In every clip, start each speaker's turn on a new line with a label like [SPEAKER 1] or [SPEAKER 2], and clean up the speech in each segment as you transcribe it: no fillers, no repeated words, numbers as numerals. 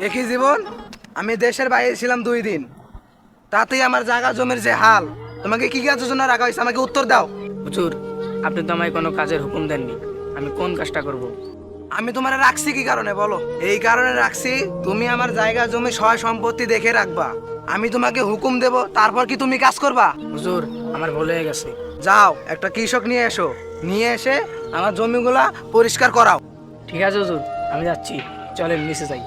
[SPEAKER 1] একই জীবন। আমি দেশের বাইরে ছিলাম 2 দিন, তাতেই আমার জায়গা জমির যে হাল। তোমাকে কি কাজের জন্য রাখা হয়েছে, আমাকে উত্তর দাও।
[SPEAKER 2] হুজুর, আপনি তো আমায় কোনো কাজের হুকুম দেননি, আমি কোন কাজটা করব?
[SPEAKER 1] আমি তোমার রাখছি কি কারণে বলো? এই কারণে রাখছি, তুমি আমার জায়গা জমি সয় সম্পত্তি দেখে রাখবা। আমি তোমাকে হুকুম দেব, তারপর কি তুমি কাজ করবা?
[SPEAKER 2] হুজুর, আমার ভুল হয়ে গেছে।
[SPEAKER 1] যাও, একটা কৃষক নিয়ে এসো, নিয়ে এসে আমার জমিগুলা পরিষ্কার করাও।
[SPEAKER 2] ঠিক আছে হুজুর, আমি যাচ্ছি, চলেন নিচে যাই।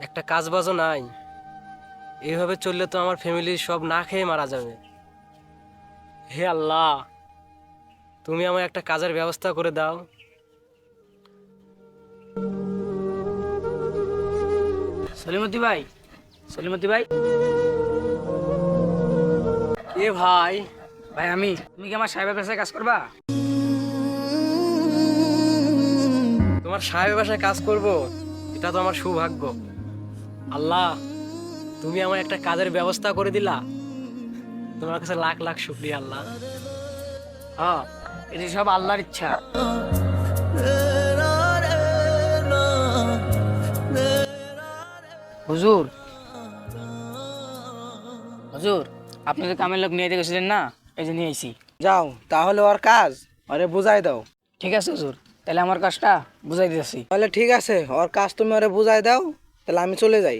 [SPEAKER 3] একটা কাজ বাজও নাই, এইভাবে চললে তো আমার ফ্যামিলির সব না খেয়ে মারা যাবে। হে আল্লাহ, তুমি আমার একটা কাজের ব্যবস্থা করে দাও।
[SPEAKER 2] সলিমতি ভাই, সলিমতি ভাই।
[SPEAKER 3] এ ভাই,
[SPEAKER 2] ভাই আমি, তুমি কি আমার সাহেবের কাছে কাজ করবা?
[SPEAKER 3] তোমার সাহেবের বাসায় কাজ করব, এটা তো আমার সৌভাগ্য। আল্লাহ, তুমি আমার একটা কাজের ব্যবস্থা করে দিলা, তোমার কাছে লাখ লাখ শুকরিয়া আল্লাহ।
[SPEAKER 2] হ্যাঁ, এটি সব আল্লাহর ইচ্ছা। হুজুর, হুজুর, আপনি তো কামের লোক নিয়ে গেছিলেন না, এই যে নিয়ে আইছি।
[SPEAKER 1] যাও, তাহলে ওর কাজ ওরে বুঝাই দাও।
[SPEAKER 2] ঠিক আছে হুজুর, তাহলে আমার কাজটা বুঝাই দিতেছি।
[SPEAKER 1] তাহলে ঠিক আছে, ওর কাজ তুমি ওরে বুঝাই দাও, তাহলে আমি চলে যাই।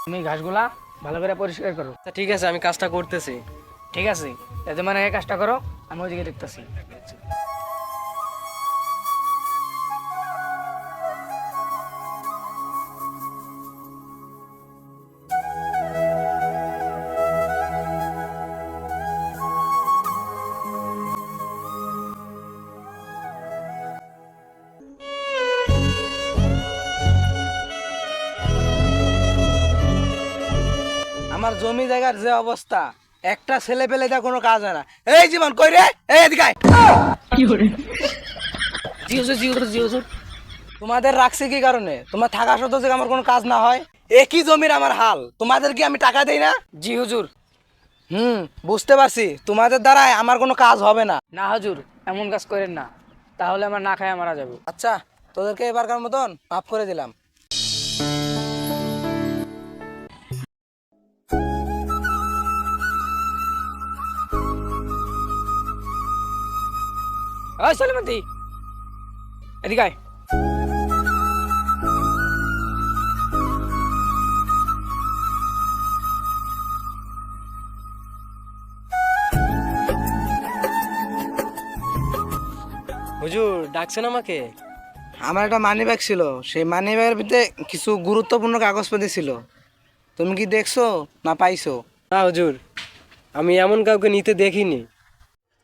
[SPEAKER 2] তুমি ঘাসগুলা ভালো করে পরিষ্কার করো।
[SPEAKER 3] তা ঠিক আছে, আমি কাজটা করতেছি।
[SPEAKER 2] ঠিক আছে, যাতে মানে এই কাজটা করো, আমি ওইদিকে দেখতেছি।
[SPEAKER 1] আমার জমি জায়গার যে অবস্থা, একটা ছেলে পেলে যা কোনো কাজ হয় না। এই জীবন কই রে, এই এদিকে আয়।
[SPEAKER 2] জি হুজুর, জি হুজুর, জি হুজুর।
[SPEAKER 1] তোমাদের রাখছি কি কারণে? তোমার থাকা সত্ত্বেও যে আমার কোনো কাজ না হয়। একই জমির আমার হাল, তোমাদের কি আমি টাকা দেই না?
[SPEAKER 2] জি হুজুর।
[SPEAKER 1] বুঝতে পারছি, তোমাদের দ্বারাই আমার কোনো কাজ হবে না।
[SPEAKER 2] না হুজুর, এমন কাজ করেন না, তাহলে আমার না খায় মারা যাবো।
[SPEAKER 1] আচ্ছা, তোদেরকে এবারকার মতন মাফ করে দিলাম।
[SPEAKER 2] ওই সলিমতি, এদিকে আয়।
[SPEAKER 3] হুজুর ডাকছেন আমাকে?
[SPEAKER 1] আমার একটা মানি ব্যাগ ছিল, সেই মানি ব্যাগের ভিতরে কিছু গুরুত্বপূর্ণ কাগজপাতি ছিল। তুমি কি দেখছো না পাইছো?
[SPEAKER 3] না হুজুর, আমি এমন কাউকে নিতে দেখিনি।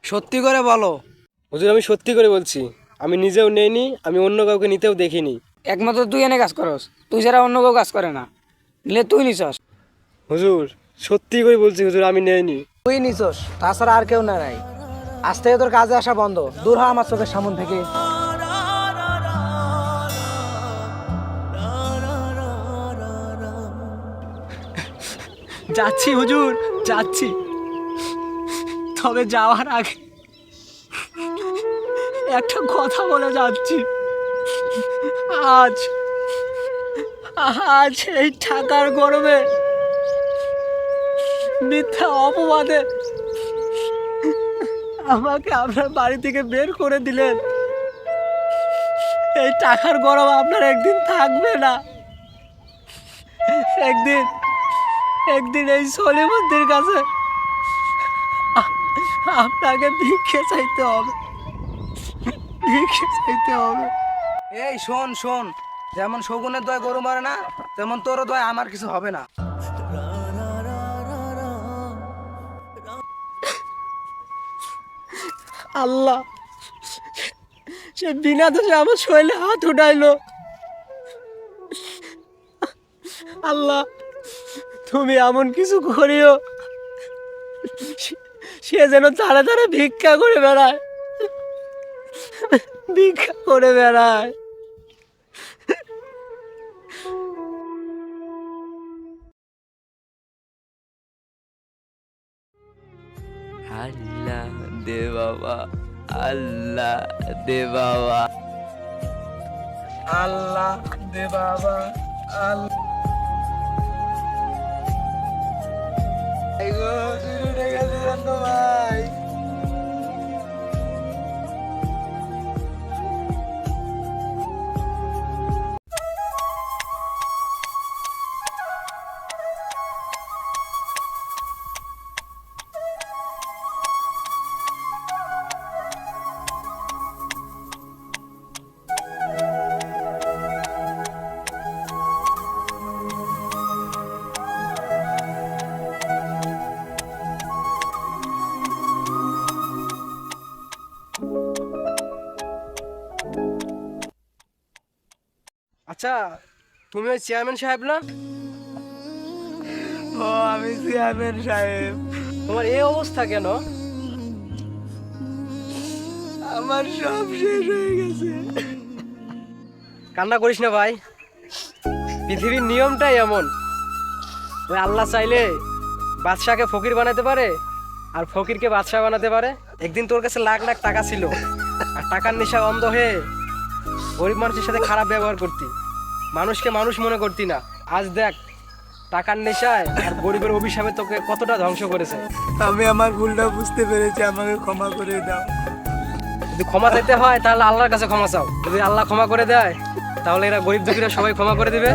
[SPEAKER 1] সত্যি করে বলো।
[SPEAKER 3] হুজুর, আমি সত্যি করে বলছি, আমি নিজেও নেইনি, আমি অন্য কাউকে নিতেও দেখিনি।
[SPEAKER 2] একমাত্র তুই এনে কাজ করস, তুই ছাড়া অন্য কেউ কাজ করে না, নিলে তুই নিছস।
[SPEAKER 3] হুজুর, সত্যি করে বলছি হুজুর, আমি নেইনি।
[SPEAKER 1] তুই নিছস, তাছাড়া আর কেউ না নাই। আজ থেকে তোর কাজে আসা বন্ধ, দূর হ আমার চোখের সামন থেকে।
[SPEAKER 3] যাচ্ছি হুজুর, যাচ্ছি, তবে যাওয়ার আগে একটা কথা বলে যাচ্ছি। আজ আজ এই ঠাকার গরমে মিথ্যা অপবাদে আমাকে আপনার বাড়ি থেকে বের করে দিলেন। এই টাকার গরম আপনার একদিন থাকবে না। একদিন একদিন এই সলিমুদ্দির কাছে আপনাকে ভিক্ষে চাইতে হবে, ভিক্ষে চাইতে হবে।
[SPEAKER 1] এই শোন শোন, যেমন শগুনের দয় গরু মারে না, তেমন তোরও দয় আমার কিছু হবে না।
[SPEAKER 3] আল্লাহ, সে বিনা দোষে আমার শরীরে হাত উঠাইলো। আল্লাহ, তুমি এমন কিছু করিও সে যেন তারা তারা ভিক্ষা করে বেড়ায়, ভিক্ষা করে বেড়ায়।
[SPEAKER 4] দে বাবা, আল্লাহ দে বাবা।
[SPEAKER 1] আল্লাহ দে বাবা, আল্লাহ। এই গো, তুই উঠে গেছিস জানো ভাই।
[SPEAKER 3] আচ্ছা, তুমি ওই চেয়ারম্যান সাহেব না?
[SPEAKER 1] ও আমি চেয়ারম্যান সাহেব।
[SPEAKER 3] তোমার এই অবস্থা কেন?
[SPEAKER 1] আমার সব শেষ হয়ে গেছে।
[SPEAKER 3] কান্না করিস না ভাই, পৃথিবীর নিয়মটাই এমন। ওই আল্লাহ চাইলে বাদশাকে ফকির বানাতে পারে, আর ফকিরকে বাদশা বানাতে পারে। একদিন তোর কাছে লাখ লাখ টাকা ছিল, আর টাকার নেশা অন্ধ হয়ে গরিব মানুষের সাথে খারাপ ব্যবহার করতি, মানুষকে মানুষ মনে করতি না। আজ দেখ, টাকার নেশায় আর গরিবের অভিশাপে তোকে কতটা ধ্বংস করেছে।
[SPEAKER 1] আমি আমার ভুলটা বুঝতে পেরেছি, আমাকে ক্ষমা করে দাও।
[SPEAKER 3] যদি ক্ষমা চাইতে হয় তাহলে আল্লাহর কাছে ক্ষমা চাও। যদি আল্লাহ ক্ষমা করে দেয় তাহলে এরা গরিব দুঃখীরা সবাই ক্ষমা করে দিবে।